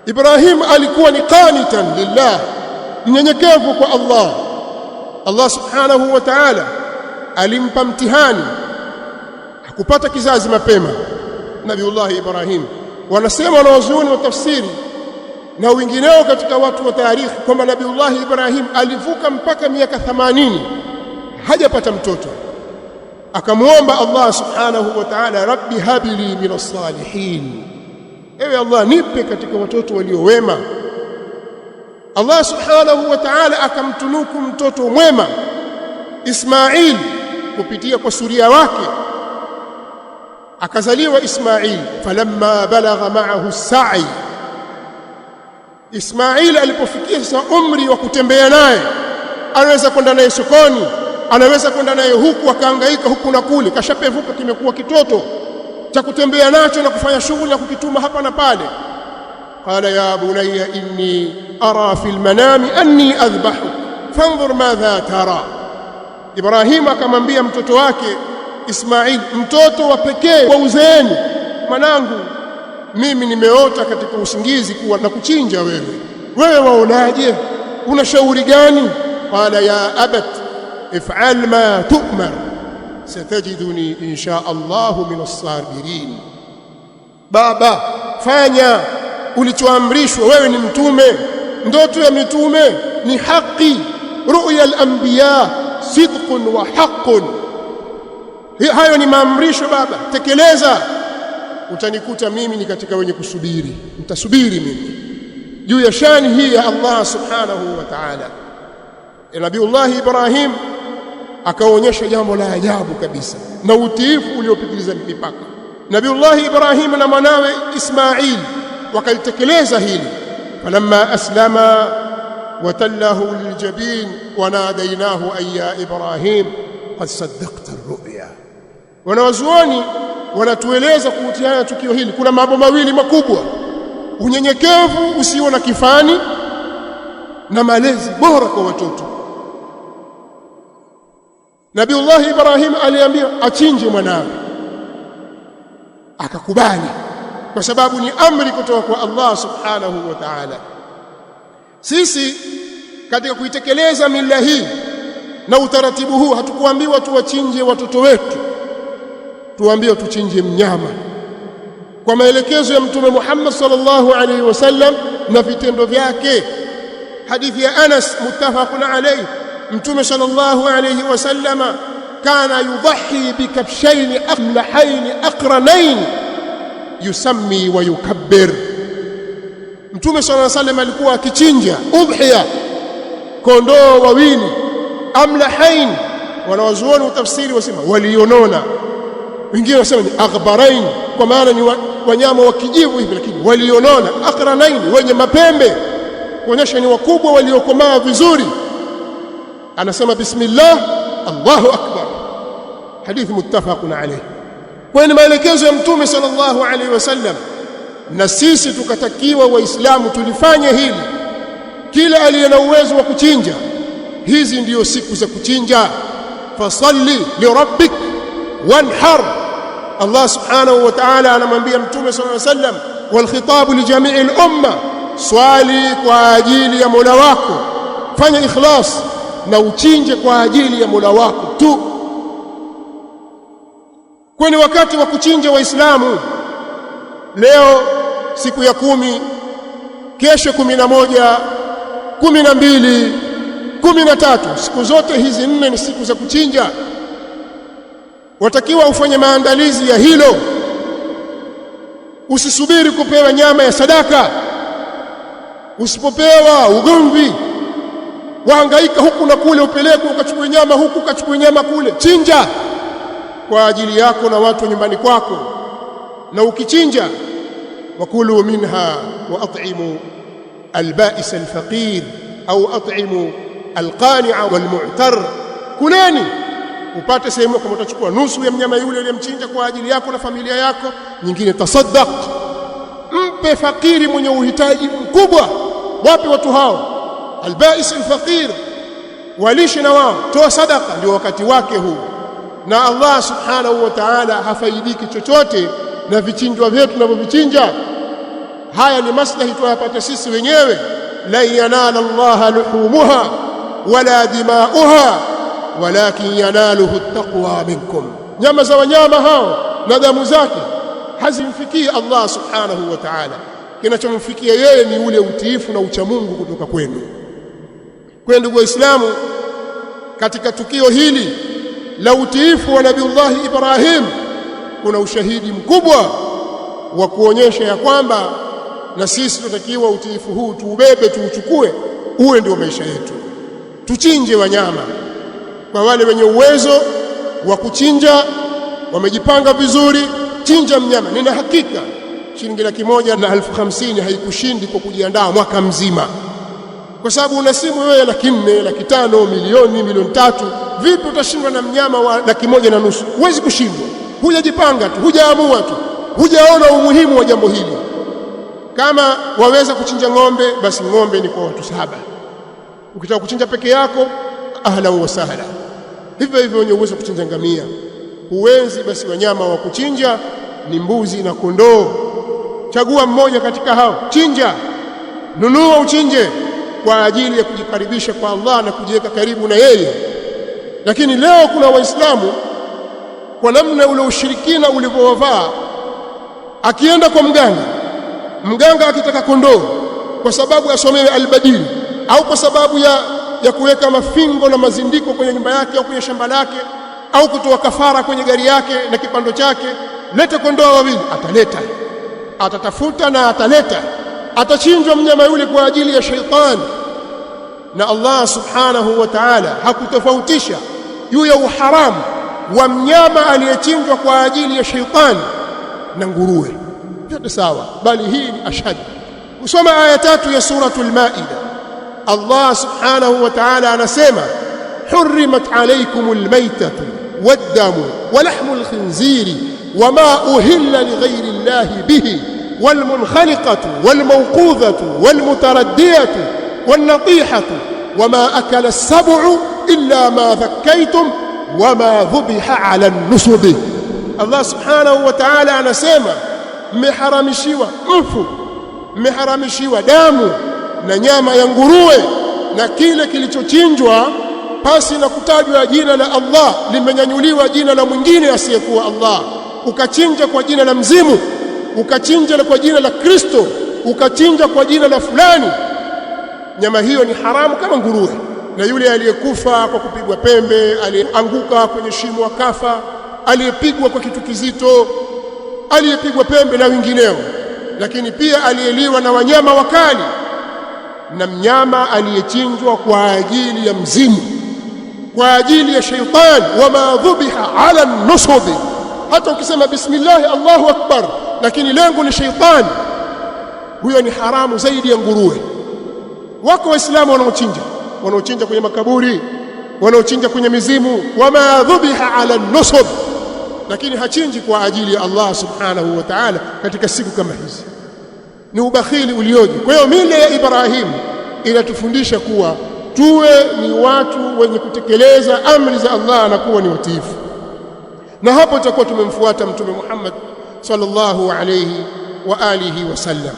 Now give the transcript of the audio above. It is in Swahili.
Ibrahim alikuwa ni qanitan lillah, mnyenyekevu kwa Allah. Allah subhanahu wa ta'ala alimpa mtihani, hakupata kizazi mapema Nabiullah Ibrahim. Wanasema wanawazuoni wa tafsiri na wengineo katika watu wa tarikhi kwamba Nabiullah Ibrahim alivuka mpaka miaka 80 hajapata mtoto. Akamuomba Allah subhanahu wa ta'ala, rabbi habli minas salihin, ewe Allah nipe katika watoto walio wema. Allah subhanahu wa ta'ala akamtunuku mtoto mwema Ismail kupitia kwa suria wake, akazaliwa Ismail. Falamma balagha ma'ahu as-sa'i, Ismail alipofikia sasa umri wa kutembea naye, anaweza kwenda naye sokoni, anaweza kwenda naye huku akahangaika huku na kule, kashapevuka, kimekuwa kitoto cha kutembea nacho na kufanya shughuli na kukituma hapa na pale. Qala ya bunayya inni ara fil manami anni adhbahuk fanzur madha tara. Ibrahim akamwambia mtoto wake Ismail, mtoto wa pekee wa uzeeni, mwanangu, mimi nimeota katika usingizi kuwa na kuchinja wewe waonaje? Una shauri gani? Qala ya abat if'al ma tu'mar satajiduni insha Allah min as-sabirin. Baba, fanya ulichoamrishwa, wewe ni mtume, ndoto ya mitume ni haki, ru'ya al-anbiya sidqun wa haqqun. Hayo ni maamrisho baba, tekeleza. Utanikuta mimi ni katika wenye kusubiri, nitasubiri mimi juu ya shani hii ya Allah subhanahu wa ta'ala. Nabiullah Ibrahim akaonyesha jambo la ajabu kabisa na utiifu uliopitiliza mipaka. Nabiullah Ibrahim na mwanawe Ismail wakalitekeleza hili. Falamma aslama watallahu liljabin wanadainahu ay ya Ibrahim qad saddaqta ar-ru'ya. Wanawazuoni wanatueleza kuhusiana na tukio hili kuna mambo mawili makubwa: unyenyekevu usio na kifani na malezi bora kwa watoto. Nabiullah Ibrahim aliambia achinje mwanawe, akakubali kwa sababu ni amri kutoka kwa Allah subhanahu wa ta'ala. Sisi katika kuitekeleza mila hii na utaratibu huu hatukuambiwa tuwachinje watoto wetu, tuambiwa tuchinje mnyama kwa maelekezo ya Mtume Muhammad sallallahu alaihi wasallam na vitendo vyake. Hadithi ya Anas muttafaqun alayhi, Mtume sallallahu alaihi wasallam kana yudhi bikabshayn amlahayn aqranayn yusammi wa yukabbir. Mtume sallallahu alaihi wasallam alikuwa akichinja udhiya kondoo wawili amlahayn, wanawazuoni utafsiri wasema walionona, wengine wasema ni aghbarain kwa maana ni wanyama wa kijivu hivi, lakini walionona. Aqranain, wenye mapembe, kuonyesha ni wakubwa waliokomaa vizuri. Anasema bismillah, Allahu akbar. Hadithi muttafaqun alayh. Kwa ni maelekezo ya Mtume sallallahu alayhi wasallam, na sisi tukatakiwa waislamu tulifanye hili. Kila aliye na uwezo wa kuchinja, hizi ndiyo siku za kuchinja. Fasalli li rabbik wanhar. Allah subhanahu wa ta'ala anamwambia Mtume sallallahu alayhi wasallam, wal khitabu li jami'i al-umma, swali kwa ajili ya Mola wako, fanya ikhlas na uchinje kwa ajili ya Mola wako tu. Kwani wakati wa kuchinja waislamu leo siku ya 10, kesho 11, 12, 13, siku zote hizi 4 ni siku za kuchinja. Watakiwa ufanye maandalizi ya hilo. Usisubiri kupewa nyama ya sadaka. Usipopewa ugomvi, wahangaika huku na kule, upeleke ukachukue nyama huku ukachukue nyama kule. Chinja kwa ajili yako na watu nyumbani kwako, na ukichinja wakulu minha wa at'imu alba'is alfaqir au at'imu alqani'a walmu'tar. Kuleni upate sehemu, kama utachukua nusu ya mnyama yule uliyemchinja kwa ajili yako na familia yako, nyingine tasaddaq, mpe fakiri mwenye uhitaji mkubwa. Wapi watu hao? Alba'is alfaqir, walishe na wao, toa sadaka. Ndio wakati wake huu, na Allah subhanahu wa ta'ala hafaidiki chochote na vichinjwa vyetu tunavyovichinja. haya ni maslahi tuyapata sisi wenyewe. La yanala Allah luhumuha wala dimauha walakin yanaluhu at-taqwa minkum, nyama za wanyama hao na damu zake hazimfikii Allah subhanahu wa ta'ala. Kinachomfikia yeye ni ule utiifu na uchamungu kutoka kwenu. Kwa ndugu Waislamu, katika tukio hili la utiifu wa Nabiiullah Ibrahim kuna ushahidi mkubwa wa kuonyesha ya kwamba na sisi tunatakiwa utiifu huu tuubebe, tuuchukue, uwe ndio maisha yetu. Tuchinje wanyama. Kwa wale wenye uwezo wa kuchinja, wamejipanga vizuri, chinja mnyama. Nina hakika shilingi 150,000 haikushindi kwa kujiandaa mwaka mzima, kwa sababu una simu wewe 400,000, 500,000, milioni, milioni 3. Vipi utashindwa na mnyama wa 1,500,000? Huwezi kushindwa. Hujajipanga tu, hujaamua tu, hujaona umuhimu wa jambo hili. Kama waweza kuchinja ng'ombe, basi ng'ombe ni kwa watu 7. Ukitaka kuchinja peke yako, ahla wa sahla. Hivyo hivyo wenye uwezo kuchinja ngamia. Huwezi, basi wanyama wa kuchinja ni mbuzi na kondoo. Chagua mmoja katika hao, chinja, nunua uchinje kwa ajili ya kujikaribisha kwa Allah na kujiweka karibu na yeye. Lakini leo kuna Waislamu kwa namna ule ushirikina ulivyowavaa, akienda kwa mganga akitaka kondoo kwa sababu asomewe albadili, au kwa sababu ya kuweka mafingo na mazindiko kwenye nyumba yake au kwenye shamba lake, au kutoa kafara kwenye gari yake na kipando chake, leta kondoo wawili, ataleta, atatafuta na ataleta, atachinjwa mnyama yule kwa ajili ya shaitani. Na Allah subhanahu wa ta'ala hakutofautisha juu ya uharamu wa mnyama aliyechinjwa kwa ajili ya shaitani na nguruwe, yote sawa, bali hii ni ashad. Usoma aya 3 ya suratul Maida. Allah subhanahu wa ta'ala anasema, hurrimat alaykumul maytatu wad-damu wa lahmul khinziri wama uhilla lighayri Allahi bihi wal munkhaliqatu wal mawqudhatu wal mutaraddiyatu wan natihatu wama akala as-sab'u illa ma dhakkaytum wama dhubiha 'ala an-nusub. Allah subhanahu wa ta'ala anasema, mmeharamishiwa mfu, mmeharamishiwa damu na nyama ya nguruwe na kile kilichochinjwa pasi na kutajwa jina la Allah, limenyanyuliwa jina la mwingine asiyekuwa Allah. Ukachinja kwa jina la mzimu, ukachinja kwa jina la Kristo, ukachinja kwa jina la fulani, nyama hiyo ni haramu kama nguruwe. Na yule aliyekufa kwa kupigwa pembe, aliyeanguka kwenye shimo akafa, aliyepigwa kwa kitu kizito, aliyepigwa pembe na wengineo, lakini pia aliyeliwa na wanyama wakali, na mnyama aliyechinjwa kwa ajili ya mzimu, kwa ajili ya shaitani, wama dhubiha ala nusubi. Hata ukisema bismillah Allahu akbar, lakini lengo ni shaitani, huyo ni haramu zaidi ya nguruwe. Wako Waislamu wanaochinja kwenye makaburi, wanaochinja kwenye mizimu, wama dhubiha ala nusub, lakini hachinji kwa ajili ya Allah subhanahu wa ta'ala katika siku kama hizi. Ni ubakhili ulioje. Kwa hiyo mila ya Ibrahim inatufundisha kuwa tuwe ni watu wenye kutekeleza amri za Allah na kuwa ni watiifu, na hapo tutakuwa tumemfuata Mtume Muhammad sallallahu alayhi wa alihi wasallam.